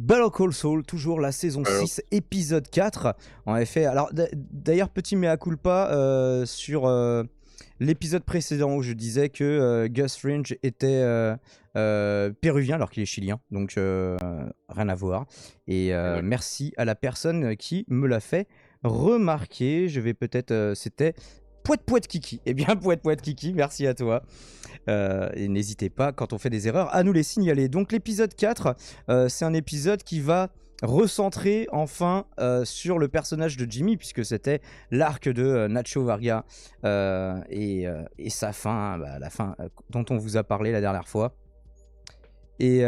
Better Call Saul, toujours la saison 6, épisode 4. En effet, alors d'ailleurs, petit mea culpa sur l'épisode précédent où je disais que Gus Fring était péruvien alors qu'il est chilien, donc rien à voir. Et merci à la personne qui me l'a fait remarquer. Je vais peut-être... c'était Pouet Pouet Kiki. Eh bien, Pouet Pouet Kiki, merci à toi. Et n'hésitez pas, quand on fait des erreurs, à nous les signaler. Donc l'épisode 4, c'est un épisode qui va recentrer enfin sur le personnage de Jimmy, puisque c'était l'arc de Nacho Varga et sa fin, la fin dont on vous a parlé la dernière fois. Et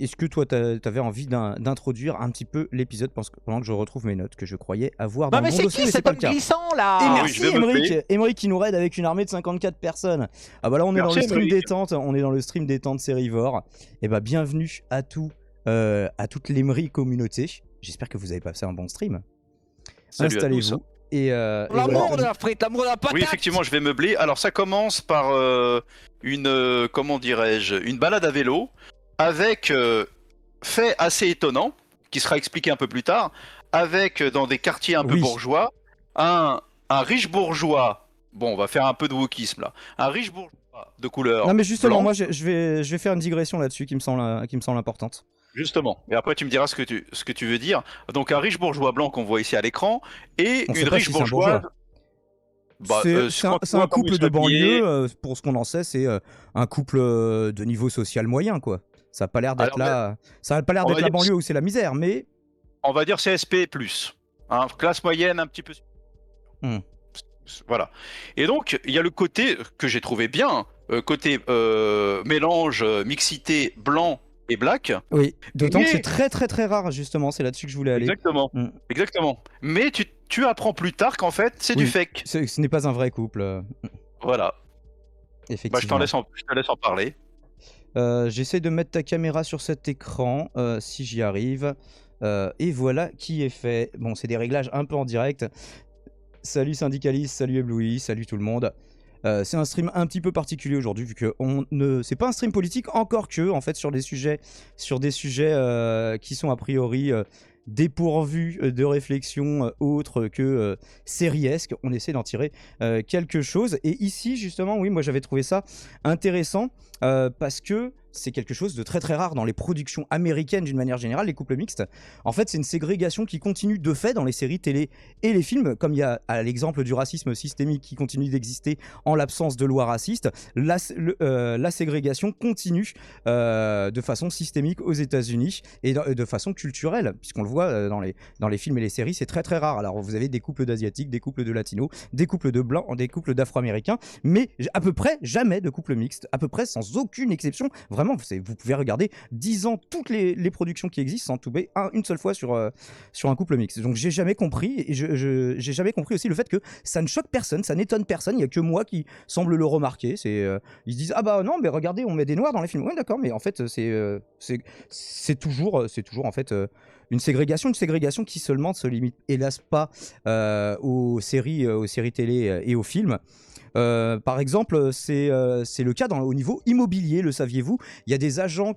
est-ce que toi, t'avais envie d'introduire un petit peu l'épisode pendant que je retrouve mes notes que je croyais avoir dans non, mais mon c'est dossier, qui mais c'est cet pas homme le cas. glissant là? Et merci Emeric qui nous raide avec une armée de 54 personnes. Ah bah là on est dans le stream détente, on est dans le stream détente Sérivore. Et bah bienvenue à toute l'Emery communauté. J'espère que vous avez passé un bon stream. Installez-vous. Et l'amour de la frite, l'amour de la patate. Oui, effectivement, je vais meubler. Alors ça commence par comment dirais-je, une balade à vélo avec fait assez étonnant qui sera expliqué un peu plus tard, avec dans des quartiers un peu bourgeois, un riche bourgeois. Bon, on va faire un peu de wokisme là. Un riche bourgeois de couleur. Non mais justement, blanc. moi je vais faire une digression là-dessus qui me semble importante. Justement. Et après tu me diras ce que tu veux dire. Donc un riche bourgeois blanc qu'on voit ici à l'écran et On une riche bourgeoise. C'est un couple de banlieue, pour ce qu'on en sait, c'est un couple de niveau social moyen, quoi. Ça n'a pas l'air d'être la banlieue où c'est la misère, mais... On va dire CSP+, hein, classe moyenne un petit peu... Voilà. Et donc, il y a le côté que j'ai trouvé bien, côté mélange, mixité blanc et black. Oui, d'autant que c'est très très très rare, justement, c'est là-dessus que je voulais aller. Exactement. Mais tu apprends plus tard qu'en fait, c'est du fake. Ce n'est pas un vrai couple. Voilà. Effectivement. Bah, je te laisse en parler. J'essaie de mettre ta caméra sur cet écran, si j'y arrive. Et voilà qui est fait. Bon, c'est des réglages un peu en direct. Salut syndicaliste, salut ébloui, salut tout le monde. C'est un stream un petit peu particulier aujourd'hui vu que c'est pas un stream politique, encore que en fait sur des sujets qui sont a priori dépourvus de réflexion autre que sériesque, on essaie d'en tirer quelque chose. Et ici justement, oui, moi j'avais trouvé ça intéressant parce que c'est quelque chose de très très rare dans les productions américaines d'une manière générale, les couples mixtes. En fait, c'est une ségrégation qui continue de fait dans les séries télé et les films, comme il y a l'exemple du racisme systémique qui continue d'exister en l'absence de loi raciste. La ségrégation continue de façon systémique aux États-Unis et de façon culturelle, puisqu'on le voit dans les films et les séries, c'est très très rare. Alors vous avez des couples d'asiatiques, des couples de latinos, des couples de blancs, des couples d'afro-américains, mais à peu près jamais de couples mixtes, à peu près sans aucune exception. Vraiment, vous pouvez regarder 10 ans toutes les productions qui existent sans tomber une seule fois sur un couple mixte. Donc j'ai jamais compris, et j'ai jamais compris aussi le fait que ça ne choque personne, ça n'étonne personne. Il n'y a que moi qui semble le remarquer. Ils se disent ah bah non mais regardez, on met des noirs dans les films. Oui d'accord, mais en fait c'est toujours en fait une ségrégation qui seulement ne se limite hélas pas aux séries télé et aux films. Par exemple, c'est le cas au niveau immobilier, le saviez-vous? Il y a des agents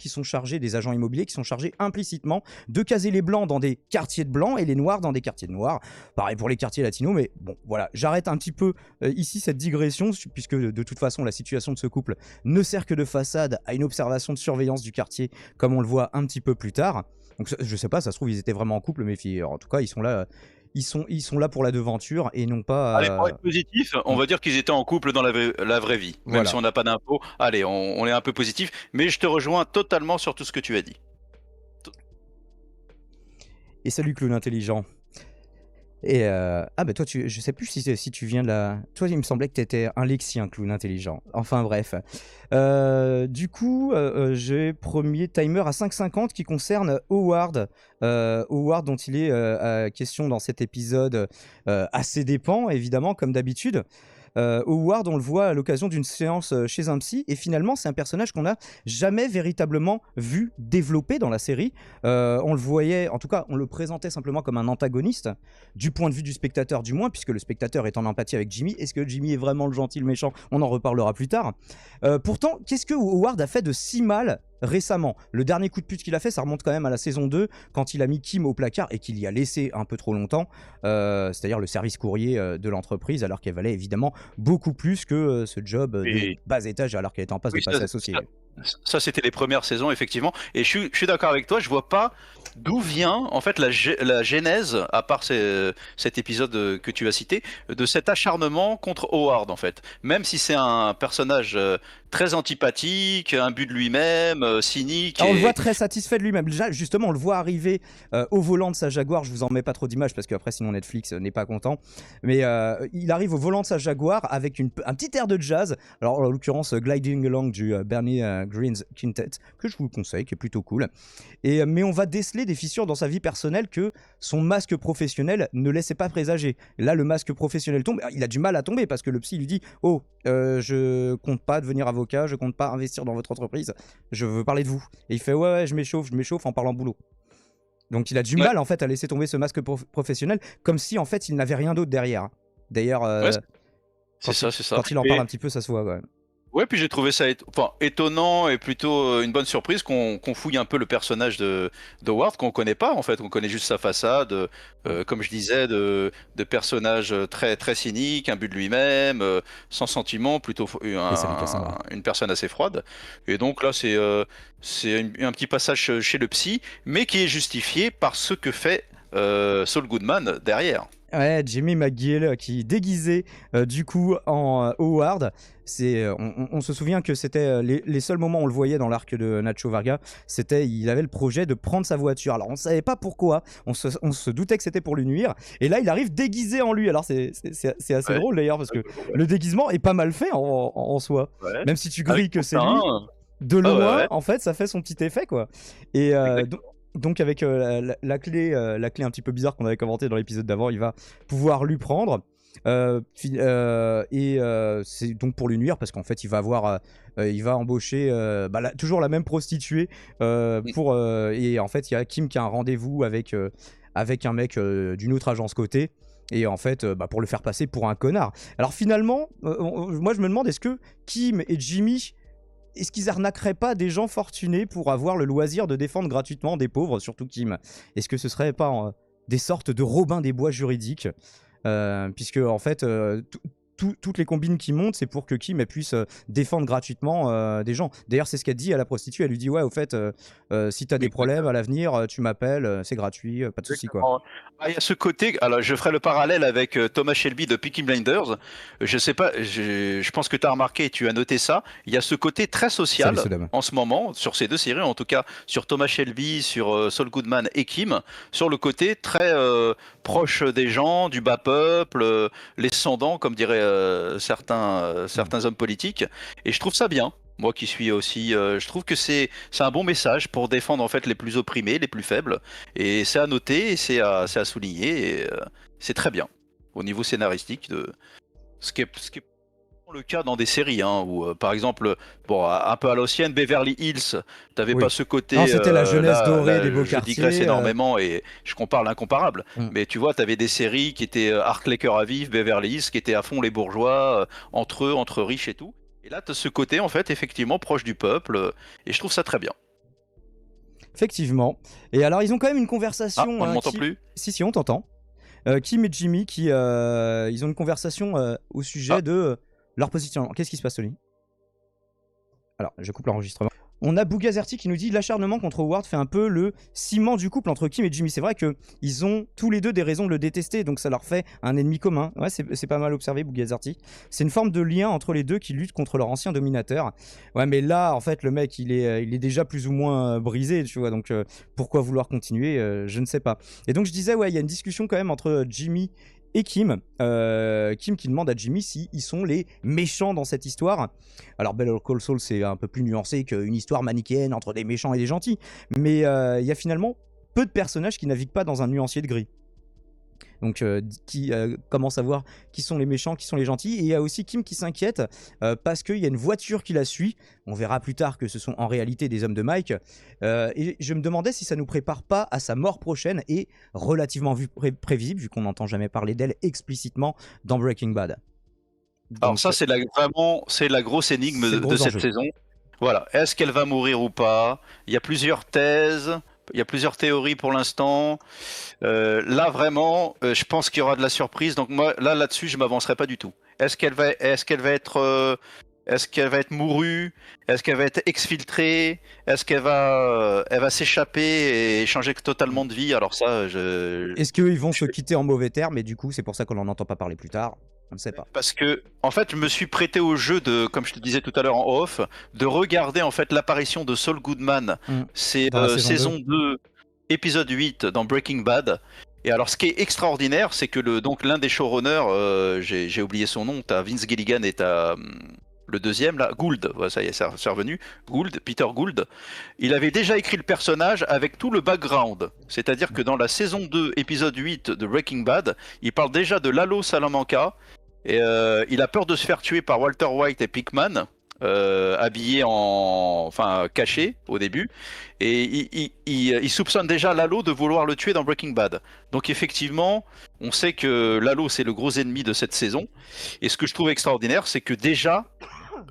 immobiliers qui sont chargés implicitement de caser les blancs dans des quartiers de blancs et les noirs dans des quartiers de noirs. Pareil pour les quartiers latinos, mais bon, voilà, j'arrête un petit peu ici cette digression, puisque de toute façon, la situation de ce couple ne sert que de façade à une observation de surveillance du quartier, comme on le voit un petit peu plus tard. Donc je sais pas, ça se trouve, ils étaient vraiment en couple, mais en tout cas, ils sont là... Ils sont là pour la devanture et non pas... Allez, pour être positif, on va dire qu'ils étaient en couple dans la vraie vie. Même voilà. Si on n'a pas d'infos, allez, on est un peu positif. Mais je te rejoins totalement sur tout ce que tu as dit. Et salut clown intelligent. Et bah toi, je sais plus si tu viens de la... Toi, il me semblait que tu étais un lexien, clown intelligent. Enfin bref. Du coup, j'ai premier timer à 5,50 qui concerne Howard. Howard dont il est question dans cet épisode à ses dépens, évidemment, comme d'habitude. Howard, on le voit à l'occasion d'une séance chez un psy, et finalement c'est un personnage qu'on n'a jamais véritablement vu développer dans la série. On le voyait, en tout cas on le présentait simplement comme un antagoniste, du point de vue du spectateur du moins, puisque le spectateur est en empathie avec Jimmy. Est-ce que Jimmy est vraiment le gentil, le méchant? On en reparlera plus tard. Pourtant, qu'est-ce que Howard a fait de si mal récemment. Le dernier coup de pute qu'il a fait, ça remonte quand même à la saison 2, quand il a mis Kim au placard et qu'il y a laissé un peu trop longtemps, c'est-à-dire le service courrier de l'entreprise, alors qu'elle valait évidemment beaucoup plus que ce job de Et bas étage, alors qu'elle était en passe oui, de passer associée. ça, c'était les premières saisons, effectivement. Et je suis d'accord avec toi, je vois pas d'où vient en fait la genèse, à part cet épisode que tu as cité, de cet acharnement contre Howard en fait. Même si c'est un personnage très antipathique, imbu de lui-même, cynique Alors, on le voit et très satisfait de lui-même. Déjà, justement, on le voit arriver au volant de sa Jaguar. Je vous en mets pas trop d'images parce qu'après, sinon Netflix n'est pas content. Mais il arrive au volant de sa Jaguar avec un petit air de jazz. Alors, en l'occurrence, Gliding Along du Bernie Green's Quintet, que je vous conseille, qui est plutôt cool. Mais on va déceler des fissures dans sa vie personnelle que son masque professionnel ne laissait pas présager. Là, le masque professionnel tombe. Il a du mal à tomber parce que le psy lui dit: oh, je compte pas devenir avocat, je compte pas investir dans votre entreprise, je veux parler de vous. Et il fait: ouais, je m'échauffe en parlant boulot. Donc il a du mal en fait à laisser tomber ce masque professionnel, comme si en fait il n'avait rien d'autre derrière. D'ailleurs, ouais, c'est ça. quand il en parle un petit peu, ça se voit quand même. Ouais, puis j'ai trouvé ça étonnant et plutôt une bonne surprise qu'on fouille un peu le personnage de Ward qu'on connaît pas en fait, on connaît juste sa façade, comme je disais, de personnage très très cynique, imbu de lui-même, sans sentiment, plutôt une personne assez froide. Et donc là, c'est un petit passage chez le psy, mais qui est justifié par ce que fait Saul Goodman derrière. Ouais, Jimmy McGill qui déguisé du coup en Howard. On se souvient que c'était les seuls moments où on le voyait dans l'arc de Nacho Varga, c'était il avait le projet de prendre sa voiture. Alors on savait pas pourquoi, on se doutait que c'était pour lui nuire. Et là il arrive déguisé en lui. Alors c'est assez drôle d'ailleurs parce que le déguisement est pas mal fait en soi. Ouais. Même si tu grilles que c'est lui, de loin en fait ça fait son petit effet quoi. Et donc avec la clé un petit peu bizarre qu'on avait commenté dans l'épisode d'avant, il va pouvoir lui prendre c'est donc pour lui nuire parce qu'en fait il va embaucher toujours la même prostituée et en fait il y a Kim qui a un rendez-vous avec un mec d'une autre agence cotée. Et en fait, pour le faire passer pour un connard. Alors finalement, moi je me demande, est-ce que Kim et Jimmy, est-ce qu'ils arnaqueraient pas des gens fortunés pour avoir le loisir de défendre gratuitement des pauvres, surtout Kim? Est-ce que ce serait pas des sortes de Robin des Bois juridiques, puisque en fait toutes les combines qui montent, c'est pour que Kim puisse défendre gratuitement des gens. D'ailleurs, c'est ce qu'elle dit à la prostituée. Elle lui dit: ouais, au fait, si t'as des problèmes à l'avenir, tu m'appelles, c'est gratuit, pas de souci quoi. Il y a ce côté, alors je ferai le parallèle avec Thomas Shelby de Peaky Blinders. Je sais pas, je pense que tu as remarqué et tu as noté ça. Il y a ce côté très social en ce moment, sur ces deux séries, en tout cas sur Thomas Shelby, sur Saul Goodman et Kim, sur le côté très proche des gens, du bas peuple, les sans-dents, comme diraient certains hommes politiques. Et je trouve ça bien. Moi qui suis aussi, je trouve que c'est un bon message pour défendre en fait les plus opprimés, les plus faibles, et c'est à noter, et c'est à souligner, et c'est très bien au niveau scénaristique de ce qui est le cas dans des séries, hein, où par exemple, bon, un peu à l'ancienne, Beverly Hills, t'avais pas ce côté. Non, c'était la jeunesse dorée des beaux quartiers. Je digresse énormément et je compare l'incomparable. Mais tu vois, t'avais des séries qui étaient Heartbreaker à vif, Beverly Hills, qui étaient à fond les bourgeois, entre eux, entre riches et tout. Et là, tu as ce côté, en fait, effectivement, proche du peuple, et je trouve ça très bien. Effectivement. Et alors, ils ont quand même une conversation... on ne m'entend plus ? Si, on t'entend. Kim et Jimmy, ils ont une conversation au sujet de leur position. Qu'est-ce qui se passe, Tony ? Alors, je coupe l'enregistrement. On a Bougazerti qui nous dit: l'acharnement contre Howard fait un peu le ciment du couple entre Kim et Jimmy. C'est vrai qu'ils ont tous les deux des raisons de le détester, donc ça leur fait un ennemi commun. Ouais, c'est pas mal observé, Bougazerti. C'est une forme de lien entre les deux qui luttent contre leur ancien dominateur. Ouais, mais là, en fait, le mec, il est déjà plus ou moins brisé, tu vois, donc pourquoi vouloir continuer, je ne sais pas. Et donc je disais, ouais, il y a une discussion quand même entre Jimmy et Kim. Kim qui demande à Jimmy s'ils sont les méchants dans cette histoire. Alors Better Call Saul, c'est un peu plus nuancé qu'une histoire manichéenne entre des méchants et des gentils, mais il y a finalement peu de personnages qui naviguent pas dans un nuancier de gris. Donc qui commence à voir qui sont les méchants, qui sont les gentils. Et il y a aussi Kim qui s'inquiète parce qu'il y a une voiture qui la suit. On verra plus tard que ce sont en réalité des hommes de Mike. Et je me demandais si ça nous prépare pas à sa mort prochaine et relativement prévisible, vu qu'on n'entend jamais parler d'elle explicitement dans Breaking Bad. Donc, alors ça, c'est la grosse énigme de cette saison. Voilà, est-ce qu'elle va mourir ou pas? Il y a plusieurs thèses, il y a plusieurs théories pour l'instant. Là vraiment, je pense qu'il y aura de la surprise. Donc moi, là-dessus, je m'avancerai pas du tout. Est-ce qu'elle va être mourue? Est-ce qu'elle va être exfiltrée? Est-ce elle va s'échapper et changer totalement de vie? Alors ça, Est-ce qu'ils vont se quitter en mauvais termes et du coup c'est pour ça qu'on n'en entend pas parler plus tard? On ne sait pas. parce que en fait, je me suis prêté au jeu de, comme je te disais tout à l'heure en off, de regarder en fait l'apparition de Saul Goodman. C'est Dans la saison 2, épisode 8 dans Breaking Bad. Et alors, ce qui est extraordinaire, c'est que donc l'un des showrunners, j'ai oublié son nom, t'as Vince Gilligan et t'as le deuxième là, Gould, ouais, ça y est, c'est revenu, Gould, Peter Gould. Il avait déjà écrit le personnage avec tout le background. C'est-à-dire que dans la saison 2, épisode 8 de Breaking Bad, il parle déjà de Lalo Salamanca. Et il a peur de se faire tuer par Walter White et Pickman, habillés enfin cachés au début, et il soupçonne déjà Lalo de vouloir le tuer dans Breaking Bad. Donc effectivement, on sait que Lalo c'est le gros ennemi de cette saison. Et ce que je trouve extraordinaire, c'est que déjà,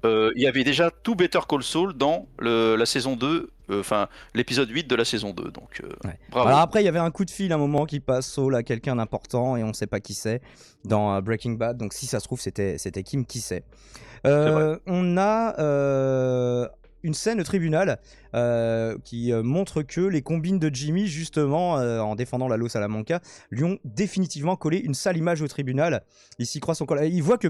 il y avait déjà tout Better Call Saul dans la saison 2, enfin l'épisode 8 de la saison 2. Donc Ouais. bravo. Alors après, il y avait un coup de fil à un moment qui passe Saul à quelqu'un d'important et on sait pas qui c'est dans Breaking Bad. Donc si ça se trouve, c'était Kim qui sait. On a une scène au tribunal qui montre que les combines de Jimmy, justement, en défendant Lalo Salamanca, lui ont définitivement collé une sale image au tribunal. Il s'y croit son colère. Il voit que,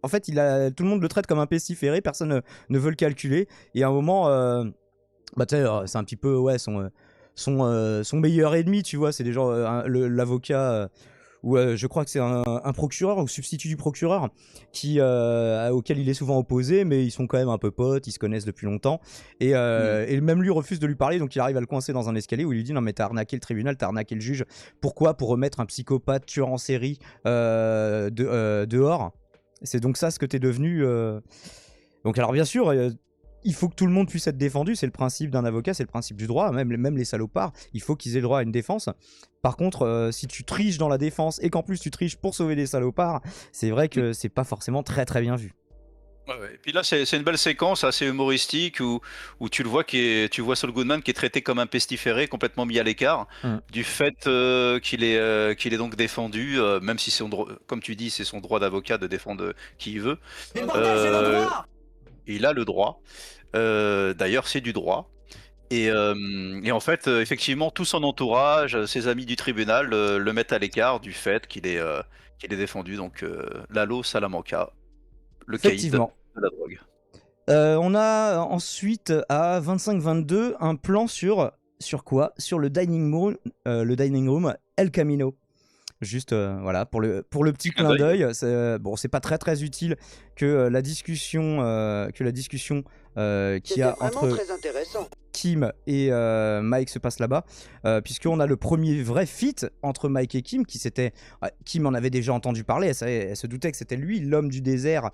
en fait, tout le monde le traite comme un pestiféré, personne ne veut le calculer. Et à un moment, bah, tu sais, c'est un petit peu son meilleur ennemi, tu vois. C'est des gens, l'avocat. Ou je crois que c'est un procureur ou substitut du procureur auquel il est souvent opposé, mais ils sont quand même un peu potes, ils se connaissent depuis longtemps, et même lui refuse de lui parler, donc il arrive à le coincer dans un escalier où il lui dit non mais t'as arnaqué le tribunal, t'as arnaqué le juge, pourquoi? Pour remettre un psychopathe tueur en série dehors. C'est donc ça ce que t'es devenu. Donc alors bien sûr, il faut que tout le monde puisse être défendu, c'est le principe d'un avocat, c'est le principe du droit, même les salopards, il faut qu'ils aient le droit à une défense. Par contre, si tu triches dans la défense et qu'en plus tu triches pour sauver des salopards, c'est vrai que c'est pas forcément très très bien vu. Ouais. Et puis là, c'est une belle séquence assez humoristique où tu le vois tu vois Saul Goodman qui est traité comme un pestiféré, complètement mis à l'écart du fait qu'il est donc défendu, même si comme tu dis, c'est son droit d'avocat de défendre qui il veut. Mais bordel, j'ai le droit. Il a le droit. D'ailleurs, c'est du droit. Et en fait, effectivement, tout son entourage, ses amis du tribunal, le mettent à l'écart du fait qu'il est défendu. Donc, Lalo Salamanca, le caïd Effectivement. de la drogue. On a ensuite à 25-22 un plan sur quoi? Sur le dining room El Camino. Juste voilà, pour le petit clin d'œil. Bon, c'est pas très très utile que la discussion qu'il y a entre Kim et Mike se passe là-bas, puisqu'on a le premier vrai feat entre Mike et Kim, Kim en avait déjà entendu parler, elle se doutait que c'était lui, l'homme du désert,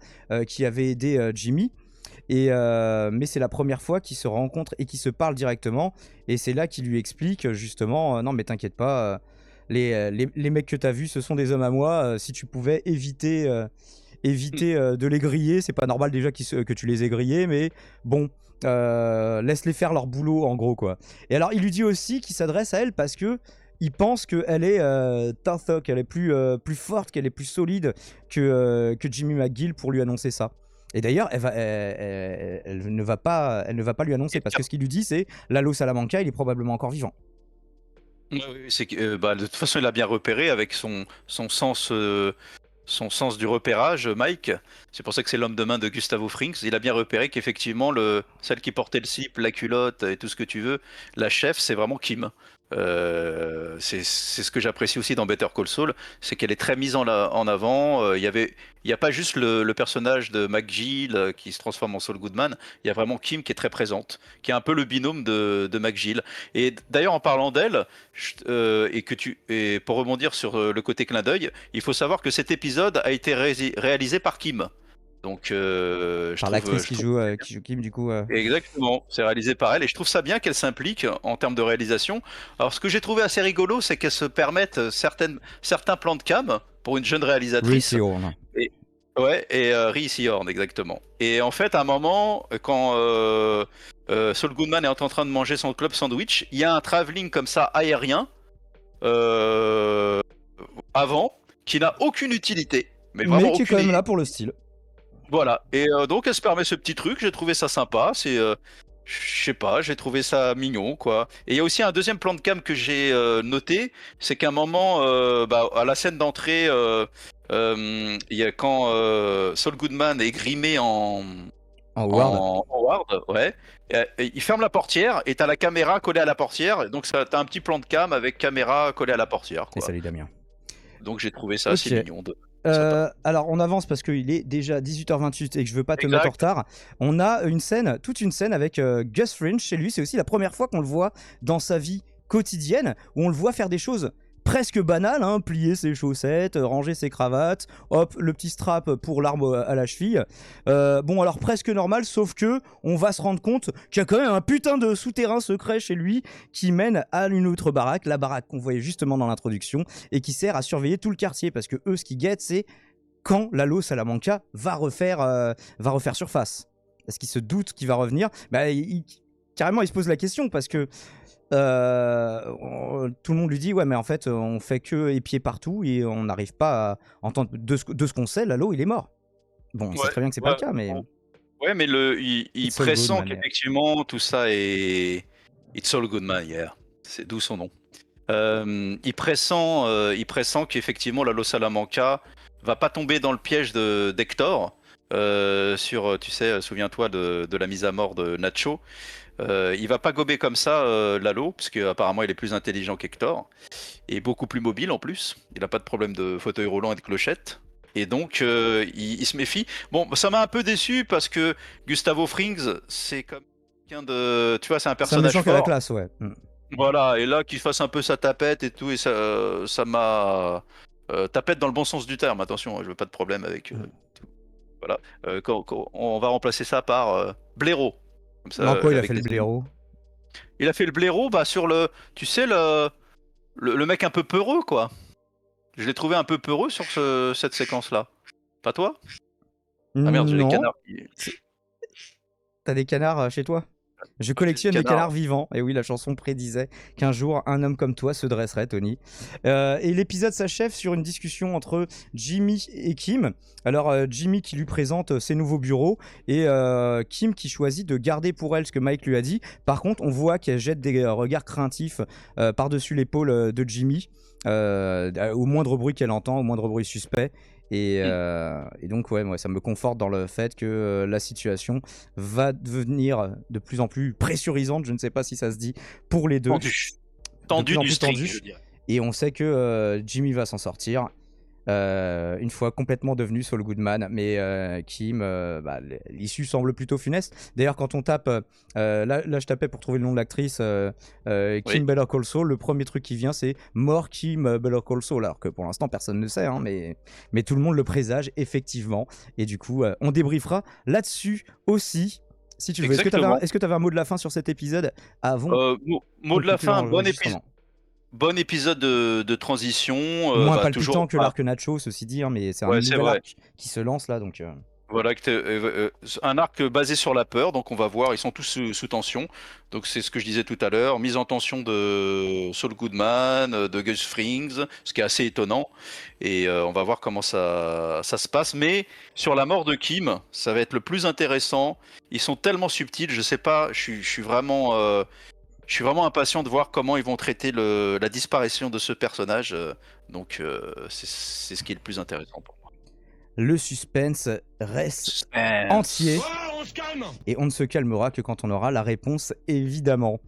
qui avait aidé Jimmy. Mais c'est la première fois qu'ils se rencontrent et qu'ils se parlent directement, et c'est là qu'il lui explique justement non mais t'inquiète pas, les mecs que t'as vus, ce sont des hommes à moi. Si tu pouvais éviter de les griller, c'est pas normal déjà que tu les aies grillés, mais bon, laisse-les faire leur boulot en gros quoi. Et alors il lui dit aussi qu'il s'adresse à elle parce que il pense qu'elle est tougher, qu'elle est plus forte, qu'elle est plus solide que Jimmy McGill pour lui annoncer ça. Et d'ailleurs, elle ne va pas lui annoncer parce que ce qu'il lui dit, c'est Lalo Salamanca, il est probablement encore vivant. Oui, c'est que de toute façon, il a bien repéré avec son sens du repérage, Mike. C'est pour ça que c'est l'homme de main de Gustavo Frinks. Il a bien repéré qu'effectivement, celle qui portait le slip, la culotte et tout ce que tu veux, la chef, c'est vraiment Kim. C'est ce que j'apprécie aussi dans Better Call Saul, c'est qu'elle est très mise en avant. Il y a pas juste le personnage de McGill qui se transforme en Saul Goodman. Il y a vraiment Kim qui est très présente, qui est un peu le binôme de McGill. Et d'ailleurs, en parlant d'elle, et pour rebondir sur le côté clin d'œil, il faut savoir que cet épisode a été réalisé par Kim. Donc, par l'actrice qui joue Kim, du coup. Exactement, c'est réalisé par elle et je trouve ça bien qu'elle s'implique en termes de réalisation. Alors, ce que j'ai trouvé assez rigolo, c'est qu'elle se permette certains plans de cam pour une jeune réalisatrice. Ouais, et Rhys Yorn, exactement. Et en fait, à un moment, quand Saul Goodman est en train de manger son club sandwich, il y a un travelling comme ça aérien euh, avant qui n'a aucune utilité, mais Mais vraiment qui est quand aucune. même là pour le style. Voilà. Et donc, elle se permet ce petit truc. J'ai trouvé ça sympa. Je sais pas, j'ai trouvé ça mignon, quoi. Et il y a aussi un deuxième plan de cam que j'ai noté, c'est qu'à un moment, à la scène d'entrée, il y a quand Saul Goodman est grimé En Howard. en Howard, ouais. Et il ferme la portière et t'as la caméra collée à la portière. Et donc, t'as un petit plan de cam avec caméra collée à la portière, Et quoi. salut Damien. Donc, j'ai trouvé ça assez Ok. mignon de sa part. Alors on avance parce qu'il est déjà 18h28 et que je veux pas te mettre en Exact. retard. On a toute une scène avec Gus Fring chez lui. C'est aussi la première fois qu'on le voit dans sa vie quotidienne où on le voit faire des choses presque banales, hein, plier ses chaussettes, ranger ses cravates, hop, le petit strap pour l'arme à la cheville. Bon, alors presque normal, sauf que on va se rendre compte qu'il y a quand même un putain de souterrain secret chez lui qui mène à une autre baraque, la baraque qu'on voyait justement dans l'introduction et qui sert à surveiller tout le quartier parce que eux, ce qu'ils guettent, c'est quand Lalo Salamanca va refaire surface. Est-ce qu'il se doute qu'il va revenir? Carrément, il se pose la question parce que tout le monde lui dit ouais, mais en fait, on fait que épier partout et on n'arrive pas à entendre de ce qu'on sait. Lalo, il est mort. Bon, on sait Ouais, très bien que c'est pas ouais. le cas, mais Ouais, mais il It's all good, pressent man. qu'effectivement tout ça est. It's all good, man, yeah. C'est d'où son nom. Il pressent qu'effectivement Lalo Salamanca va pas tomber dans le piège d'Hector. Tu sais, souviens-toi de la mise à mort de Nacho. Il va pas gober comme ça Lalo, parce qu'apparemment il est plus intelligent qu'Hector, et beaucoup plus mobile en plus. Il a pas de problème de fauteuil roulant et de clochette. Et donc, il se méfie. Bon, ça m'a un peu déçu parce que Gustavo Frings, c'est comme quelqu'un de. Tu vois, c'est un c'est un personnage méchant qui a la fort. classe, ouais. Voilà, et là, qu'il fasse un peu sa tapette et tout, et ça m'a. Tapette dans le bon sens du terme, attention, je veux pas de problème avec. Tout. Voilà. On va remplacer ça par blaireau. Comme ça, Non, quoi, il a avec fait le les ennemis. blaireau. Il a fait le blaireau, sur le. Tu sais, le mec un peu peureux, quoi. Je l'ai trouvé un peu peureux sur cette séquence-là. Pas toi? Ah merde, j'ai les Non. canards. T'as des canards chez toi? Je J'ai des collectionne les canards. canards vivants. Et oui, la chanson prédisait qu'un jour, un homme comme toi se dresserait, Tony. Et l'épisode s'achève sur une discussion entre Jimmy et Kim. Alors, Jimmy qui lui présente ses nouveaux bureaux et Kim qui choisit de garder pour elle ce que Mike lui a dit. Par contre, on voit qu'elle jette des regards craintifs par-dessus l'épaule de Jimmy. Au moindre bruit qu'elle entend, au moindre bruit suspect. Et donc, ouais, moi, ça me conforte dans le fait que la situation va devenir de plus en plus pressurisante, je ne sais pas si ça se dit, pour les deux. Tendu. De Tendu plus en du plus string, tendu. je dirais. Et on sait que Jimmy va s'en sortir. Une fois complètement devenu Saul Goodman, mais Kim, l'issue semble plutôt funeste. D'ailleurs, quand on tape, là je tapais pour trouver le nom de l'actrice, Kim Oui. Better Call Saul, le premier truc qui vient c'est mort Kim Better Call Saul, alors que pour l'instant personne ne sait, hein, mais tout le monde le présage effectivement. Et du coup, on débriefera là-dessus aussi. Si tu veux. Exactement. Est-ce que tu avais un mot de la fin sur cet épisode avant Mot de la fin, l'enregistrement? Bon épisode de transition. Moins Toujours. palpitant que l'arc Nacho, ceci dit, hein, mais c'est un Ouais, c'est nouvel vrai. arc qui se lance là, donc. Voilà, un arc basé sur la peur, donc on va voir, ils sont tous sous tension. Donc c'est ce que je disais tout à l'heure, mise en tension de Saul Goodman, de Gus Frings, ce qui est assez étonnant. Et on va voir comment ça se passe. Mais sur la mort de Kim, ça va être le plus intéressant. Ils sont tellement subtils, je sais pas, je suis vraiment impatient de voir comment ils vont traiter la disparition de ce personnage. Donc c'est ce qui est le plus intéressant pour moi. Le suspense reste Suspense. entier Oh, on se calme! et on ne se calmera que quand on aura la réponse, évidemment.